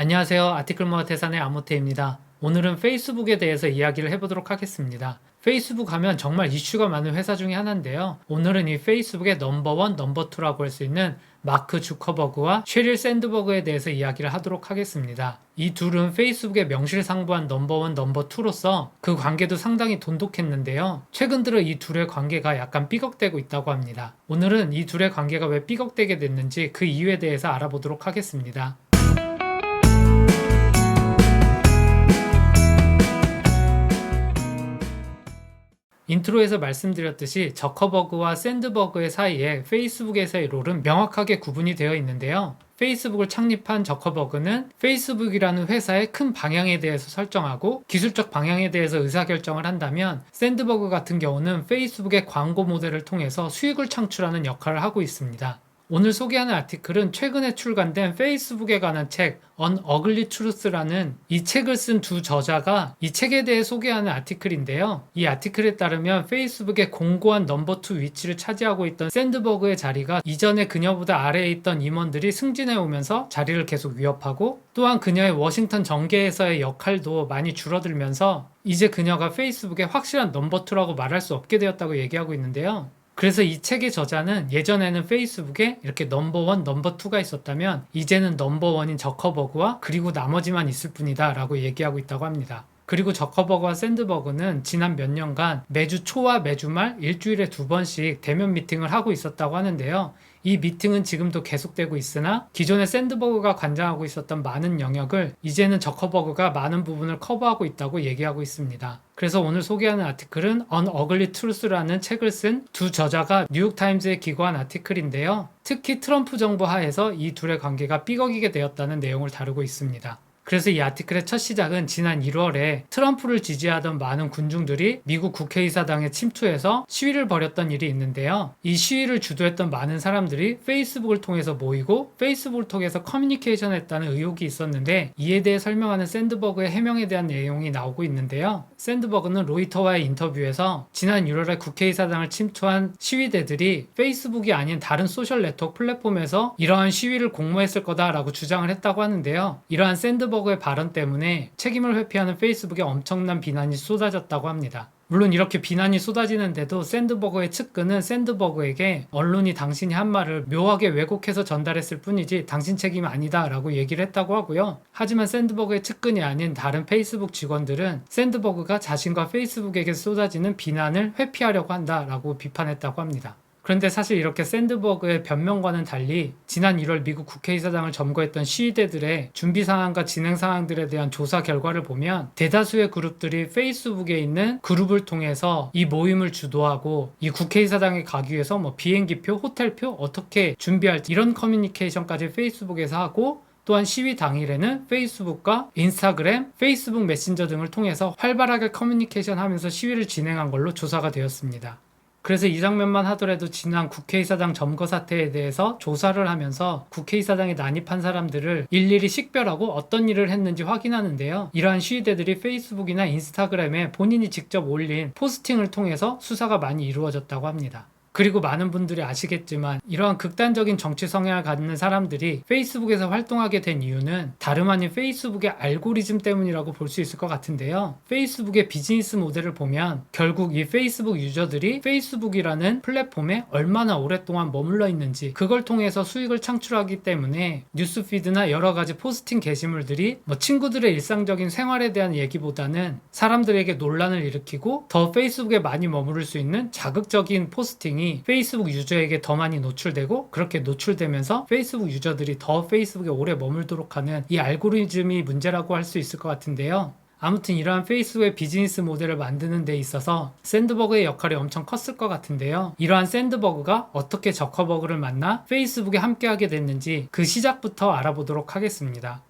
안녕하세요. 아티클모아 태산의 아모테입니다. 오늘은 페이스북에 대해서 이야기를 해보도록 하겠습니다. 페이스북 하면 정말 이슈가 많은 회사 중에 하나인데요. 오늘은 이 페이스북의 넘버원, 넘버2라고 할 수 있는 마크 주커버그와 셰릴 샌드버그에 대해서 이야기를 하도록 하겠습니다. 이 둘은 페이스북의 명실상부한 넘버원, 넘버2로서 그 관계도 상당히 돈독했는데요. 최근 들어 이 둘의 관계가 약간 삐걱대고 있다고 합니다. 오늘은 이 둘의 관계가 왜 삐걱대게 됐는지 그 이유에 대해서 알아보도록 하겠습니다. 인트로에서 말씀드렸듯이 저커버그와 샌드버그의 사이에 페이스북에서의 롤은 명확하게 구분이 되어 있는데요. 페이스북을 창립한 저커버그는 페이스북이라는 회사의 큰 방향에 대해서 설정하고 기술적 방향에 대해서 의사결정을 한다면 샌드버그 같은 경우는 페이스북의 광고 모델을 통해서 수익을 창출하는 역할을 하고 있습니다. 오늘 소개하는 아티클은 최근에 출간된 페이스북에 관한 책 An Ugly Truth라는 이 책을 쓴 두 저자가 이 책에 대해 소개하는 아티클인데요. 이 아티클에 따르면 페이스북의 공고한 넘버2 위치를 차지하고 있던 샌드버그의 자리가 이전에 그녀보다 아래에 있던 임원들이 승진해 오면서 자리를 계속 위협하고 또한 그녀의 워싱턴 정계에서의 역할도 많이 줄어들면서 이제 그녀가 페이스북의 확실한 넘버2라고 말할 수 없게 되었다고 얘기하고 있는데요. 그래서 이 책의 저자는 예전에는 페이스북에 이렇게 넘버1, 넘버2가 있었다면 이제는 넘버1인 저커버그와 그리고 나머지만 있을 뿐이다 라고 얘기하고 있다고 합니다. 그리고 저커버그와 샌드버그는 지난 몇 년간 매주 초와 매주 말 일주일에 2번씩 대면 미팅을 하고 있었다고 하는데요. 이 미팅은 지금도 계속되고 있으나 기존에 샌드버그가 관장하고 있었던 많은 영역을 이제는 저커버그가 많은 부분을 커버하고 있다고 얘기하고 있습니다. 그래서 오늘 소개하는 아티클은 An Ugly Truth라는 책을 쓴 두 저자가 뉴욕타임즈에 기고한 아티클인데요. 특히 트럼프 정부 하에서 이 둘의 관계가 삐걱이게 되었다는 내용을 다루고 있습니다. 그래서 이 아티클의 첫 시작은 지난 1월에 트럼프를 지지하던 많은 군중들이 미국 국회의사당에 침투해서 시위를 벌였던 일이 있는데요. 이 시위를 주도했던 많은 사람들이 페이스북을 통해서 모이고 페이스북을 통해서 커뮤니케이션을 했다는 의혹이 있었는데 이에 대해 설명하는 샌드버그의 해명에 대한 내용이 나오고 있는데요. 샌드버그는 로이터와의 인터뷰에서 지난 1월에 국회의사당을 침투한 시위대들이 페이스북이 아닌 다른 소셜 네트워크 플랫폼에서 이러한 시위를 공모했을 거다라고 주장을 했다고 하는데요. 이러한 샌드버그의 발언 때문에 책임을 회피하는 페이스북에 엄청난 비난이 쏟아졌다고 합니다. 물론 이렇게 비난이 쏟아지는데도 샌드버그의 측근은 샌드버그에게 언론이 당신이 한 말을 묘하게 왜곡해서 전달했을 뿐이지 당신 책임이 아니다 라고 얘기를 했다고 하고요. 하지만 샌드버그의 측근이 아닌 다른 페이스북 직원들은 샌드버그가 자신과 페이스북에게 쏟아지는 비난을 회피하려고 한다 라고 비판했다고 합니다. 그런데 사실 이렇게 샌드버그의 변명과는 달리 지난 1월 미국 국회의사당을 점거했던 시위대들의 준비 상황과 진행 상황들에 대한 조사 결과를 보면 대다수의 그룹들이 페이스북에 있는 그룹을 통해서 이 모임을 주도하고 이 국회의사당에 가기 위해서 비행기표, 호텔표 어떻게 준비할지 이런 커뮤니케이션까지 페이스북에서 하고 또한 시위 당일에는 페이스북과 인스타그램, 페이스북 메신저 등을 통해서 활발하게 커뮤니케이션 하면서 시위를 진행한 걸로 조사가 되었습니다. 그래서 이 장면만 하더라도 지난 국회의사당 점거 사태에 대해서 조사를 하면서 국회의사당에 난입한 사람들을 일일이 식별하고 어떤 일을 했는지 확인하는데요. 이러한 시위대들이 페이스북이나 인스타그램에 본인이 직접 올린 포스팅을 통해서 수사가 많이 이루어졌다고 합니다. 그리고 많은 분들이 아시겠지만 이러한 극단적인 정치 성향을 갖는 사람들이 페이스북에서 활동하게 된 이유는 다름 아닌 페이스북의 알고리즘 때문이라고 볼 수 있을 것 같은데요. 페이스북의 비즈니스 모델을 보면 결국 이 페이스북 유저들이 페이스북이라는 플랫폼에 얼마나 오랫동안 머물러 있는지 그걸 통해서 수익을 창출하기 때문에 뉴스피드나 여러 가지 포스팅 게시물들이 친구들의 일상적인 생활에 대한 얘기보다는 사람들에게 논란을 일으키고 더 페이스북에 많이 머무를 수 있는 자극적인 포스팅이 페이스북 유저에게 더 많이 노출되고 그렇게 노출되면서 페이스북 유저들이 더 페이스북에 오래 머물도록 하는 이 알고리즘이 문제라고 할 수 있을 것 같은데요. 아무튼 이러한 페이스북의 비즈니스 모델을 만드는 데 있어서 샌드버그의 역할이 엄청 컸을 것 같은데요. 이러한 샌드버그가 어떻게 저커버그를 만나 페이스북에 함께하게 됐는지 그 시작부터 알아보도록 하겠습니다.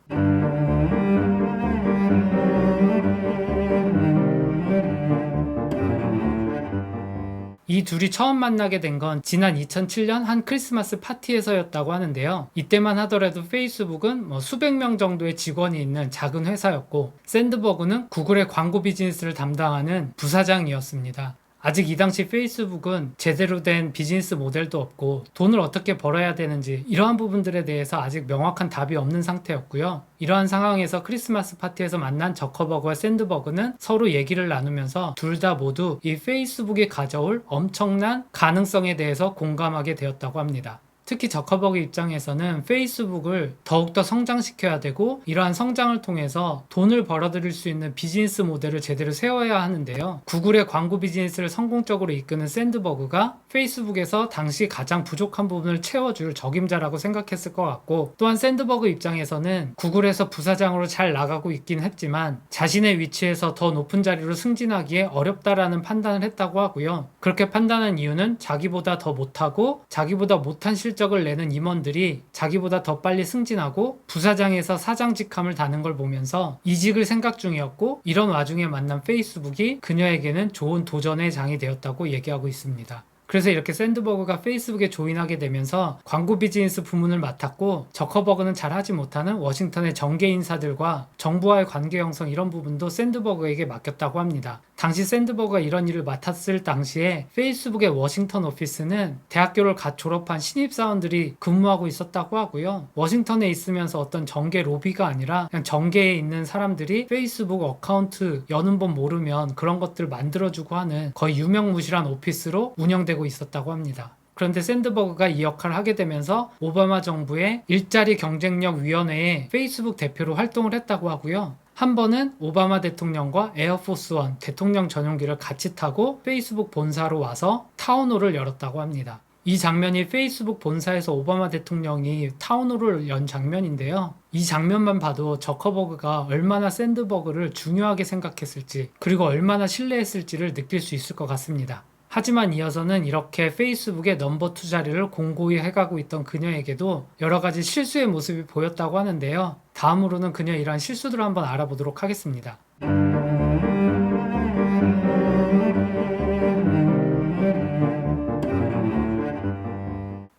이 둘이 처음 만나게 된 건 지난 2007년 한 크리스마스 파티에서였다고 하는데요. 이때만 하더라도 페이스북은 수백 명 정도의 직원이 있는 작은 회사였고 샌드버그는 구글의 광고 비즈니스를 담당하는 부사장이었습니다. 아직 이 당시 페이스북은 제대로 된 비즈니스 모델도 없고 돈을 어떻게 벌어야 되는지 이러한 부분들에 대해서 아직 명확한 답이 없는 상태였고요. 이러한 상황에서 크리스마스 파티에서 만난 저커버그와 샌드버그는 서로 얘기를 나누면서 둘 다 모두 이 페이스북이 가져올 엄청난 가능성에 대해서 공감하게 되었다고 합니다. 특히 저커버그 입장에서는 페이스북을 더욱더 성장시켜야 되고 이러한 성장을 통해서 돈을 벌어들일 수 있는 비즈니스 모델을 제대로 세워야 하는데요. 구글의 광고 비즈니스를 성공적으로 이끄는 샌드버그가 페이스북에서 당시 가장 부족한 부분을 채워줄 적임자라고 생각했을 것 같고, 또한 샌드버그 입장에서는 구글에서 부사장으로 잘 나가고 있긴 했지만 자신의 위치에서 더 높은 자리로 승진하기에 어렵다라는 판단을 했다고 하고요. 그렇게 판단한 이유는 자기보다 더 못하고 자기보다 못한 실적을 내는 임원들이 자기보다 더 빨리 승진하고 부사장에서 사장 직함을 다는 걸 보면서 이직을 생각 중이었고, 이런 와중에 만난 페이스북이 그녀에게는 좋은 도전의 장이 되었다고 얘기하고 있습니다. 그래서 이렇게 샌드버그가 페이스북에 조인하게 되면서 광고 비즈니스 부문을 맡았고, 저커버그는 잘하지 못하는 워싱턴의 정계 인사들과 정부와의 관계 형성 이런 부분도 샌드버그에게 맡겼다고 합니다. 당시 샌드버그가 이런 일을 맡았을 당시에 페이스북의 워싱턴 오피스는 대학교를 갓 졸업한 신입사원들이 근무하고 있었다고 하고요. 워싱턴에 있으면서 어떤 정계 로비가 아니라 그냥 정계에 있는 사람들이 페이스북 어카운트 여는 법 모르면 그런 것들 만들어주고 하는 거의 유명무실한 오피스로 운영되고 있었다고 합니다. 그런데 샌드버그가 이 역할을 하게 되면서 오바마 정부의 일자리 경쟁력 위원회에 페이스북 대표로 활동을 했다고 하고요. 한 번은 오바마 대통령과 에어포스 원 대통령 전용기를 같이 타고 페이스북 본사로 와서 타운홀을 열었다고 합니다. 이 장면이 페이스북 본사에서 오바마 대통령이 타운홀을 연 장면인데요. 이 장면만 봐도 저커버그가 얼마나 샌드버그를 중요하게 생각했을지, 그리고 얼마나 신뢰했을지를 느낄 수 있을 것 같습니다. 하지만 이어서는 이렇게 페이스북의 넘버 2 자리를 공고히 해가고 있던 그녀에게도 여러 가지 실수의 모습이 보였다고 하는데요. 다음으로는 그녀의 이러한 실수들을 한번 알아보도록 하겠습니다.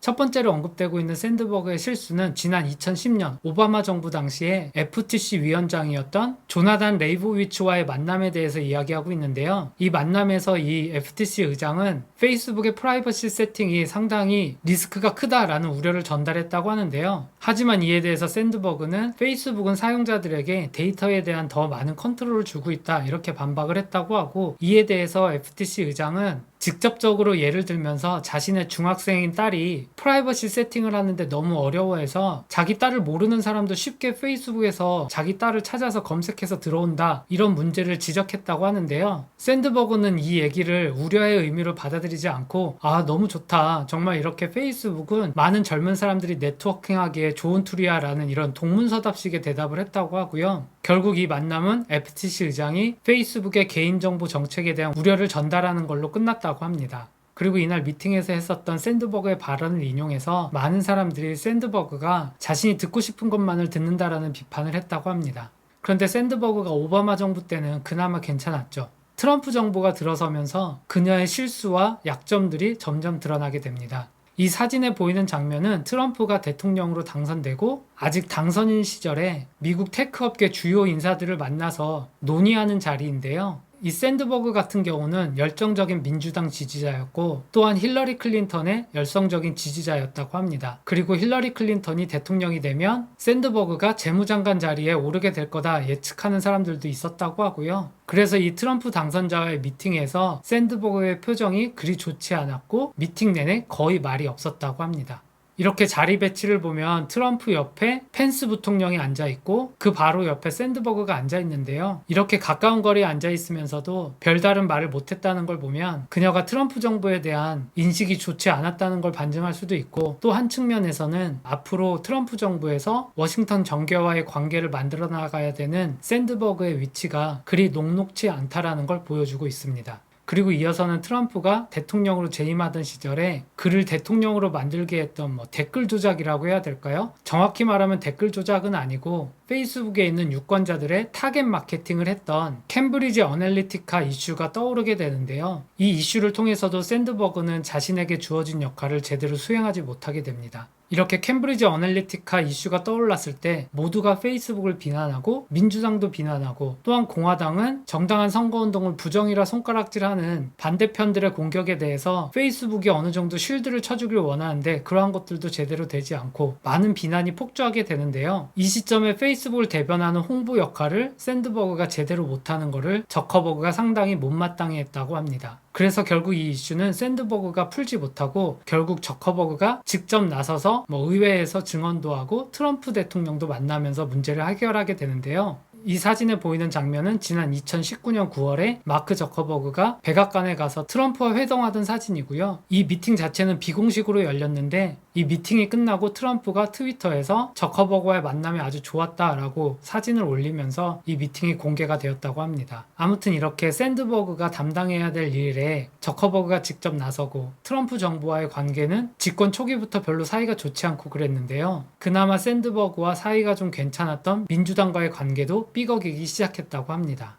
첫 번째로 언급되고 있는 샌드버그의 실수는 지난 2010년 오바마 정부 당시에 FTC 위원장이었던 조나단 레이보위츠와의 만남에 대해서 이야기하고 있는데요. 이 만남에서 이 FTC 의장은 페이스북의 프라이버시 세팅이 상당히 리스크가 크다라는 우려를 전달했다고 하는데요. 하지만 이에 대해서 샌드버그는 페이스북은 사용자들에게 데이터에 대한 더 많은 컨트롤을 주고 있다 이렇게 반박을 했다고 하고, 이에 대해서 FTC 의장은 직접적으로 예를 들면서 자신의 중학생인 딸이 프라이버시 세팅을 하는데 너무 어려워해서 자기 딸을 모르는 사람도 쉽게 페이스북에서 자기 딸을 찾아서 검색해서 들어온다, 이런 문제를 지적했다고 하는데요. 샌드버그는 이 얘기를 우려의 의미로 받아들이지 않고 너무 좋다, 정말 이렇게 페이스북은 많은 젊은 사람들이 네트워킹하기에 좋은 툴이야 라는 이런 동문서답식의 대답을 했다고 하고요. 결국 이 만남은 FTC 의장이 페이스북의 개인정보 정책에 대한 우려를 전달하는 걸로 끝났다고 합니다. 그리고 이날 미팅에서 했었던 샌드버그의 발언을 인용해서 많은 사람들이 샌드버그가 자신이 듣고 싶은 것만을 듣는다라는 비판을 했다고 합니다. 그런데 샌드버그가 오바마 정부 때는 그나마 괜찮았죠. 트럼프 정부가 들어서면서 그녀의 실수와 약점들이 점점 드러나게 됩니다. 이 사진에 보이는 장면은 트럼프가 대통령으로 당선되고 아직 당선인 시절에 미국 테크업계 주요 인사들을 만나서 논의하는 자리인데요. 이 샌드버그 같은 경우는 열정적인 민주당 지지자였고, 또한 힐러리 클린턴의 열성적인 지지자였다고 합니다. 그리고 힐러리 클린턴이 대통령이 되면 샌드버그가 재무장관 자리에 오르게 될 거다 예측하는 사람들도 있었다고 하고요. 그래서 이 트럼프 당선자와의 미팅에서 샌드버그의 표정이 그리 좋지 않았고 미팅 내내 거의 말이 없었다고 합니다. 이렇게 자리 배치를 보면 트럼프 옆에 펜스 부통령이 앉아있고 그 바로 옆에 샌드버그가 앉아있는데요. 이렇게 가까운 거리에 앉아있으면서도 별다른 말을 못했다는 걸 보면 그녀가 트럼프 정부에 대한 인식이 좋지 않았다는 걸 반증할 수도 있고, 또 한 측면에서는 앞으로 트럼프 정부에서 워싱턴 정계와의 관계를 만들어 나가야 되는 샌드버그의 위치가 그리 녹록지 않다라는 걸 보여주고 있습니다. 그리고 이어서는 트럼프가 대통령으로 재임하던 시절에 그를 대통령으로 만들게 했던 댓글 조작이라고 해야 될까요? 정확히 말하면 댓글 조작은 아니고 페이스북에 있는 유권자들의 타겟 마케팅을 했던 캠브리지 어널리티카 이슈가 떠오르게 되는데요. 이 이슈를 통해서도 샌드버그는 자신에게 주어진 역할을 제대로 수행하지 못하게 됩니다. 이렇게 캠브리지 어널리티카 이슈가 떠올랐을 때 모두가 페이스북을 비난하고 민주당도 비난하고 또한 공화당은 정당한 선거운동을 부정이라 손가락질하는 반대편들의 공격에 대해서 페이스북이 어느 정도 쉴드를 쳐주길 원하는데 그러한 것들도 제대로 되지 않고 많은 비난이 폭주하게 되는데요. 이 시점에 페이스북을 대변하는 홍보 역할을 샌드버그가 제대로 못하는 것을 저커버그가 상당히 못마땅해 했다고 합니다. 그래서 결국 이 이슈는 샌드버그가 풀지 못하고 결국 저커버그가 직접 나서서 의회에서 증언도 하고 트럼프 대통령도 만나면서 문제를 해결하게 되는데요. 이 사진에 보이는 장면은 지난 2019년 9월에 마크 저커버그가 백악관에 가서 트럼프와 회동하던 사진이고요. 이 미팅 자체는 비공식으로 열렸는데 이 미팅이 끝나고 트럼프가 트위터에서 저커버그와의 만남이 아주 좋았다라고 사진을 올리면서 이 미팅이 공개가 되었다고 합니다. 아무튼 이렇게 샌드버그가 담당해야 될 일에 저커버그가 직접 나서고 트럼프 정부와의 관계는 집권 초기부터 별로 사이가 좋지 않고 그랬는데요. 그나마 샌드버그와 사이가 좀 괜찮았던 민주당과의 관계도 삐걱이기 시작했다고 합니다.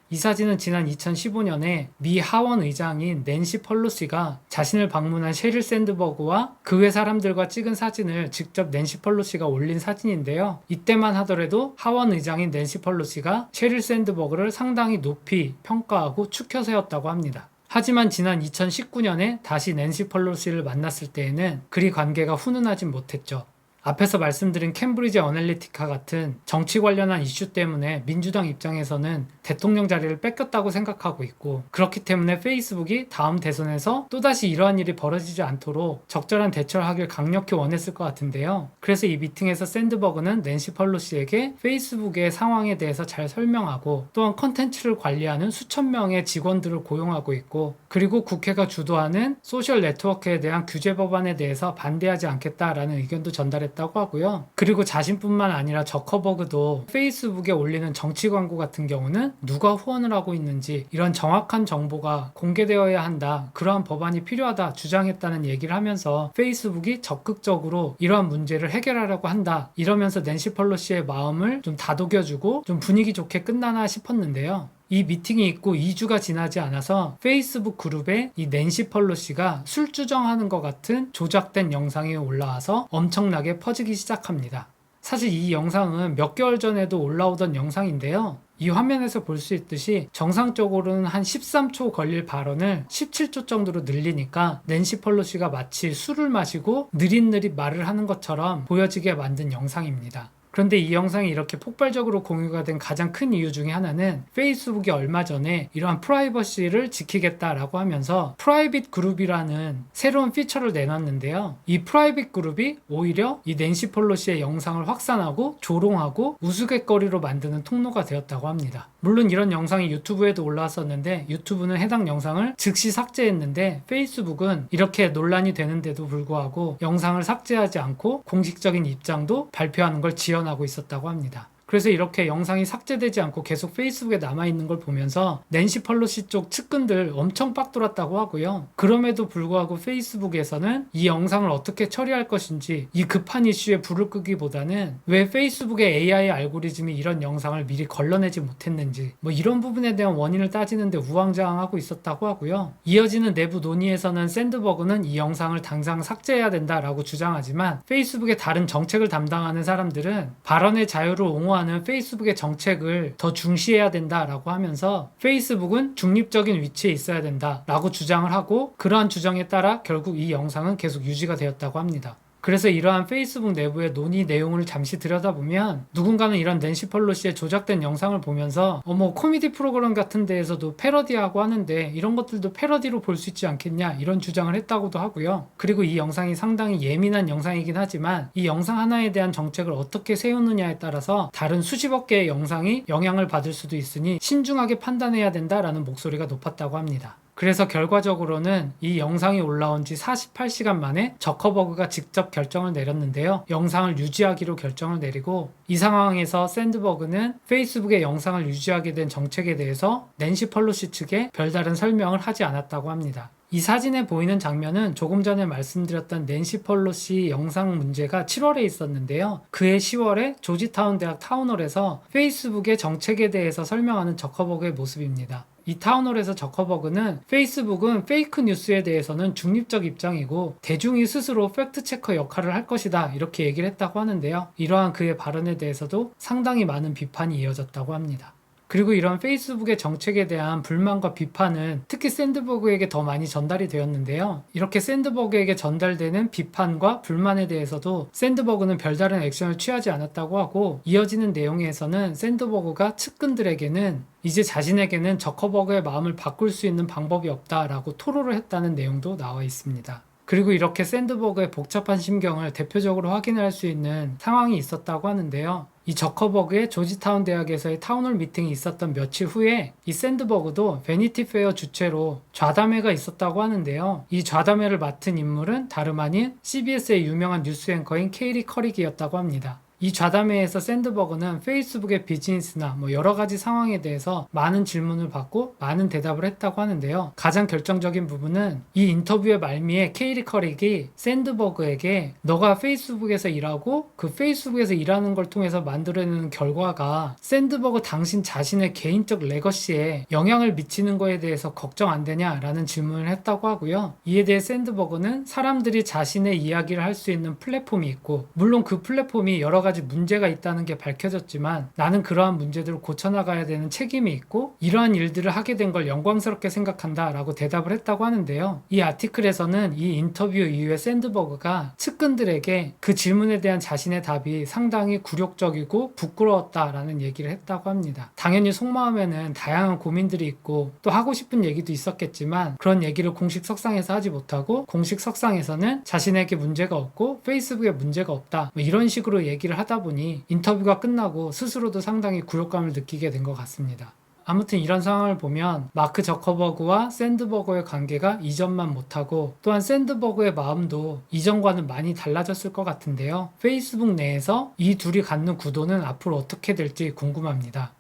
이 사진은 지난 2015년에 미 하원 의장인 낸시 펄로시가 자신을 방문한 셰릴 샌드버그와 그 외 사람들과 찍은 사진을 직접 낸시 펄로시가 올린 사진인데요. 이때만 하더라도 하원 의장인 낸시 펄로시가 셰릴 샌드버그를 상당히 높이 평가하고 추켜 세웠다고 합니다. 하지만 지난 2019년에 다시 낸시 펄로시를 만났을 때에는 그리 관계가 훈훈하진 못했죠. 앞에서 말씀드린 캠브리지 어널리티카 같은 정치 관련한 이슈 때문에 민주당 입장에서는 대통령 자리를 뺏겼다고 생각하고 있고 그렇기 때문에 페이스북이 다음 대선에서 또다시 이러한 일이 벌어지지 않도록 적절한 대처를 하길 강력히 원했을 것 같은데요. 그래서 이 미팅에서 샌드버그는 낸시 펄로시에게 페이스북의 상황에 대해서 잘 설명하고 또한 컨텐츠를 관리하는 수천 명의 직원들을 고용하고 있고 그리고 국회가 주도하는 소셜 네트워크에 대한 규제 법안에 대해서 반대하지 않겠다라는 의견도 전달했다고 하고요. 그리고 자신뿐만 아니라 저커버그도 페이스북에 올리는 정치 광고 같은 경우는 누가 후원을 하고 있는지 이런 정확한 정보가 공개되어야 한다. 그러한 법안이 필요하다 주장했다는 얘기를 하면서 페이스북이 적극적으로 이러한 문제를 해결하려고 한다. 이러면서 낸시 펄로시의 마음을 좀 다독여주고 좀 분위기 좋게 끝나나 싶었는데요. 이 미팅이 있고 2주가 지나지 않아서 페이스북 그룹에 이 낸시 펄로시가 술주정하는 것 같은 조작된 영상이 올라와서 엄청나게 퍼지기 시작합니다. 사실 이 영상은 몇 개월 전에도 올라오던 영상인데요. 이 화면에서 볼 수 있듯이 정상적으로는 한 13초 걸릴 발언을 17초 정도로 늘리니까 낸시 펄로시가 마치 술을 마시고 느릿느릿 말을 하는 것처럼 보여지게 만든 영상입니다. 그런데 이 영상이 이렇게 폭발적으로 공유가 된 가장 큰 이유 중에 하나는 페이스북이 얼마 전에 이러한 프라이버시를 지키겠다라고 하면서 프라이빗 그룹이라는 새로운 피처를 내놨는데요. 이 프라이빗 그룹이 오히려 이 낸시 펠로시의 영상을 확산하고 조롱하고 우스갯거리로 만드는 통로가 되었다고 합니다. 물론 이런 영상이 유튜브에도 올라왔었는데 유튜브는 해당 영상을 즉시 삭제했는데 페이스북은 이렇게 논란이 되는데도 불구하고 영상을 삭제하지 않고 공식적인 입장도 발표하는 걸 지연하고 있었다고 합니다. 그래서 이렇게 영상이 삭제되지 않고 계속 페이스북에 남아있는 걸 보면서 낸시 펠로시 쪽 측근들 엄청 빡돌았다고 하고요. 그럼에도 불구하고 페이스북에서는 이 영상을 어떻게 처리할 것인지 이 급한 이슈에 불을 끄기보다는 왜 페이스북의 AI 알고리즘이 이런 영상을 미리 걸러내지 못했는지 이런 부분에 대한 원인을 따지는데 우왕좌왕하고 있었다고 하고요. 이어지는 내부 논의에서는 샌드버그는 이 영상을 당장 삭제해야 된다라고 주장하지만 페이스북의 다른 정책을 담당하는 사람들은 발언의 자유를 옹호하는 페이스북의 정책을 더 중시해야 된다라고 하면서 페이스북은 중립적인 위치에 있어야 된다라고 주장을 하고 그러한 주장에 따라 결국 이 영상은 계속 유지가 되었다고 합니다. 그래서 이러한 페이스북 내부의 논의 내용을 잠시 들여다보면 누군가는 이런 낸시 펠로시의 조작된 영상을 보면서 코미디 프로그램 같은 데에서도 패러디하고 하는데 이런 것들도 패러디로 볼 수 있지 않겠냐 이런 주장을 했다고도 하고요. 그리고 이 영상이 상당히 예민한 영상이긴 하지만 이 영상 하나에 대한 정책을 어떻게 세우느냐에 따라서 다른 수십억 개의 영상이 영향을 받을 수도 있으니 신중하게 판단해야 된다라는 목소리가 높았다고 합니다. 그래서 결과적으로는 이 영상이 올라온 지 48시간 만에 저커버그가 직접 결정을 내렸는데요. 영상을 유지하기로 결정을 내리고 이 상황에서 샌드버그는 페이스북의 영상을 유지하게 된 정책에 대해서 낸시 펠로시 측에 별다른 설명을 하지 않았다고 합니다. 이 사진에 보이는 장면은 조금 전에 말씀드렸던 낸시 펠로시 영상 문제가 7월에 있었는데요. 그해 10월에 조지타운 대학 타운홀에서 페이스북의 정책에 대해서 설명하는 저커버그의 모습입니다. 이 타운홀에서 저커버그는 페이스북은 페이크 뉴스에 대해서는 중립적 입장이고 대중이 스스로 팩트체커 역할을 할 것이다 이렇게 얘기를 했다고 하는데요. 이러한 그의 발언에 대해서도 상당히 많은 비판이 이어졌다고 합니다. 그리고 이런 페이스북의 정책에 대한 불만과 비판은 특히 샌드버그에게 더 많이 전달이 되었는데요. 이렇게 샌드버그에게 전달되는 비판과 불만에 대해서도 샌드버그는 별다른 액션을 취하지 않았다고 하고, 이어지는 내용에서는 샌드버그가 측근들에게는 이제 자신에게는 저커버그의 마음을 바꿀 수 있는 방법이 없다라고 토로를 했다는 내용도 나와 있습니다. 그리고 이렇게 샌드버그의 복잡한 심경을 대표적으로 확인할 수 있는 상황이 있었다고 하는데요. 이 저커버그의 조지타운 대학에서의 타운홀 미팅이 있었던 며칠 후에 이 샌드버그도 베니티 페어 주최로 좌담회가 있었다고 하는데요. 이 좌담회를 맡은 인물은 다름 아닌 CBS의 유명한 뉴스 앵커인 케이리 커릭이었다고 합니다. 이 좌담회에서 샌드버그는 페이스북의 비즈니스나 여러 가지 상황에 대해서 많은 질문을 받고 많은 대답을 했다고 하는데요. 가장 결정적인 부분은 이 인터뷰의 말미에 케이리 커릭이 샌드버그에게 너가 페이스북에서 일하고 그 페이스북에서 일하는 걸 통해서 만들어내는 결과가 샌드버그 당신 자신의 개인적 레거시에 영향을 미치는 거에 대해서 걱정 안 되냐라는 질문을 했다고 하고요. 이에 대해 샌드버그는 사람들이 자신의 이야기를 할 수 있는 플랫폼이 있고, 물론 그 플랫폼이 여러 가지 문제가 있다는 게 밝혀졌지만 나는 그러한 문제들을 고쳐나가야 되는 책임이 있고 이러한 일들을 하게 된 걸 영광스럽게 생각한다 라고 대답을 했다고 하는데요. 이 아티클에서는 이 인터뷰 이후에 샌드버그가 측근들에게 그 질문에 대한 자신의 답이 상당히 굴욕적이고 부끄러웠다라는 얘기를 했다고 합니다. 당연히 속마음에는 다양한 고민들이 있고 또 하고 싶은 얘기도 있었겠지만 그런 얘기를 공식 석상에서 하지 못하고 공식 석상에서는 자신에게 문제가 없고 페이스북에 문제가 없다 이런 식으로 얘기를 하다 보니 인터뷰가 끝나고 스스로도 상당히 굴욕감을 느끼게 된 것 같습니다. 아무튼 이런 상황을 보면 마크 저커버그와 샌드버그의 관계가 이전만 못하고 또한 샌드버그의 마음도 이전과는 많이 달라졌을 것 같은데요. 페이스북 내에서 이 둘이 갖는 구도는 앞으로 어떻게 될지 궁금합니다.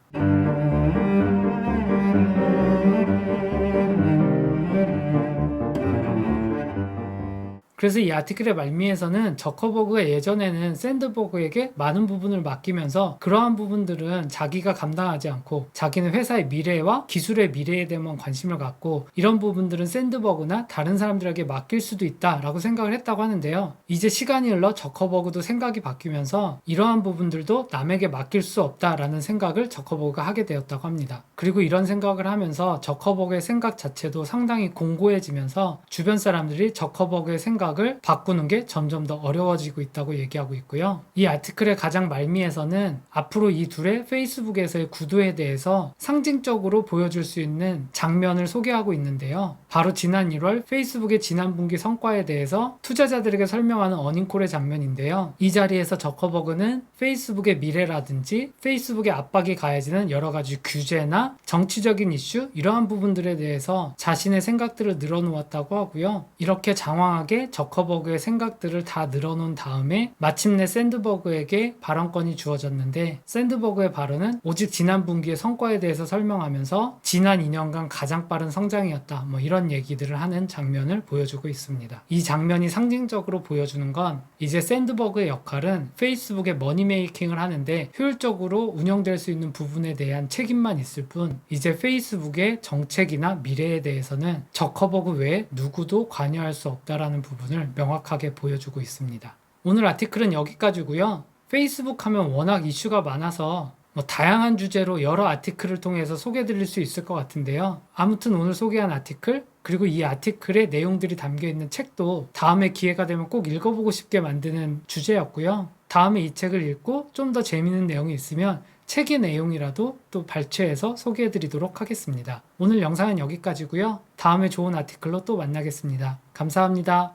그래서 이 아티클의 말미에서는 저커버그가 예전에는 샌드버그에게 많은 부분을 맡기면서 그러한 부분들은 자기가 감당하지 않고 자기는 회사의 미래와 기술의 미래에 대한 관심을 갖고 이런 부분들은 샌드버그나 다른 사람들에게 맡길 수도 있다라고 생각을 했다고 하는데요. 이제 시간이 흘러 저커버그도 생각이 바뀌면서 이러한 부분들도 남에게 맡길 수 없다라는 생각을 저커버그가 하게 되었다고 합니다. 그리고 이런 생각을 하면서 저커버그의 생각 자체도 상당히 공고해지면서 주변 사람들이 저커버그의 생각을 바꾸는 게 점점 더 어려워지고 있다고 얘기하고 있고요. 이 아티클의 가장 말미에서는 앞으로 이 둘의 페이스북에서의 구도에 대해서 상징적으로 보여줄 수 있는 장면을 소개하고 있는데요. 바로 지난 1월 페이스북의 지난 분기 성과에 대해서 투자자들에게 설명하는 어닝콜의 장면인데요. 이 자리에서 저커버그는 페이스북의 미래라든지 페이스북의 압박이 가해지는 여러 가지 규제나 정치적인 이슈 이러한 부분들에 대해서 자신의 생각들을 늘어놓았다고 하고요. 이렇게 장황하게 저커버그의 생각들을 다 늘어놓은 다음에 마침내 샌드버그에게 발언권이 주어졌는데 샌드버그의 발언은 오직 지난 분기의 성과에 대해서 설명하면서 지난 2년간 가장 빠른 성장이었다 이런 얘기들을 하는 장면을 보여주고 있습니다. 이 장면이 상징적으로 보여주는 건 이제 샌드버그의 역할은 페이스북의 머니메이킹을 하는데 효율적으로 운영될 수 있는 부분에 대한 책임만 있을 뿐 이제 페이스북의 정책이나 미래에 대해서는 저커버그 외에 누구도 관여할 수 없다라는 부분을 명확하게 보여주고 있습니다. 오늘 아티클은 여기까지고요. 페이스북 하면 워낙 이슈가 많아서 다양한 주제로 여러 아티클을 통해서 소개드릴 수 있을 것 같은데요. 아무튼 오늘 소개한 아티클 그리고 이 아티클의 내용들이 담겨있는 책도 다음에 기회가 되면 꼭 읽어보고 싶게 만드는 주제였고요. 다음에 이 책을 읽고 좀 더 재미있는 내용이 있으면 책의 내용이라도 또 발췌해서 소개해드리도록 하겠습니다. 오늘 영상은 여기까지고요. 다음에 좋은 아티클로 또 만나겠습니다. 감사합니다.